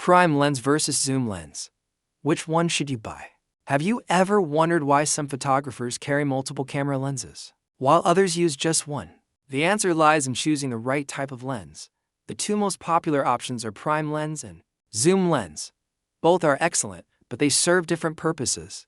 Prime lens versus zoom lens. Which one should you buy? Have you ever wondered why some photographers carry multiple camera lenses, while others use just one? The answer lies in choosing the right type of lens. The two most popular options are prime lens and zoom lens. Both are excellent, but they serve different purposes.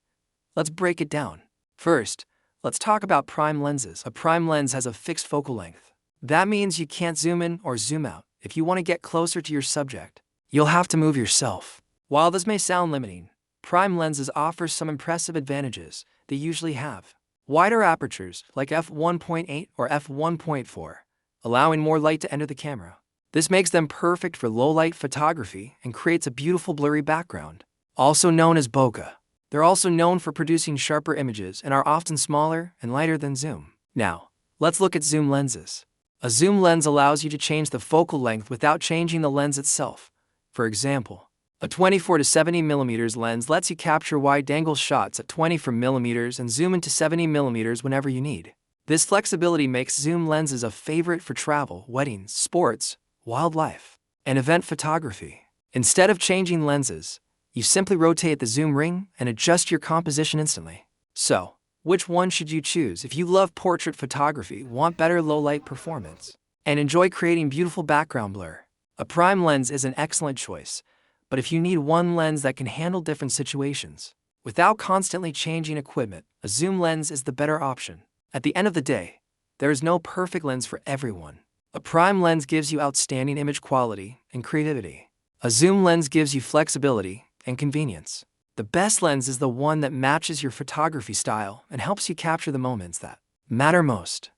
Let's break it down. First, let's talk about prime lenses. A prime lens has a fixed focal length. That means you can't zoom in or zoom out. If you want to get closer to your subject, you'll have to move yourself. While this may sound limiting, prime lenses offer some impressive advantages. They usually have wider apertures, like f1.8 or f1.4, allowing more light to enter the camera. This makes them perfect for low-light photography and creates a beautiful blurry background, also known as bokeh. They're also known for producing sharper images and are often smaller and lighter than zoom. Now, let's look at zoom lenses. A zoom lens allows you to change the focal length without changing the lens itself. For example, a 24 to 70 mm lens lets you capture wide-angle shots at 24 mm and zoom into 70 mm whenever you need. This flexibility makes zoom lenses a favorite for travel, weddings, sports, wildlife, and event photography. Instead of changing lenses, you simply rotate the zoom ring and adjust your composition instantly. So, which one should you choose if you love portrait photography, want better low-light performance, and enjoy creating beautiful background blur? A prime lens is an excellent choice, but if you need one lens that can handle different situations without constantly changing equipment, a zoom lens is the better option. At the end of the day, there is no perfect lens for everyone. A prime lens gives you outstanding image quality and creativity. A zoom lens gives you flexibility and convenience. The best lens is the one that matches your photography style and helps you capture the moments that matter most.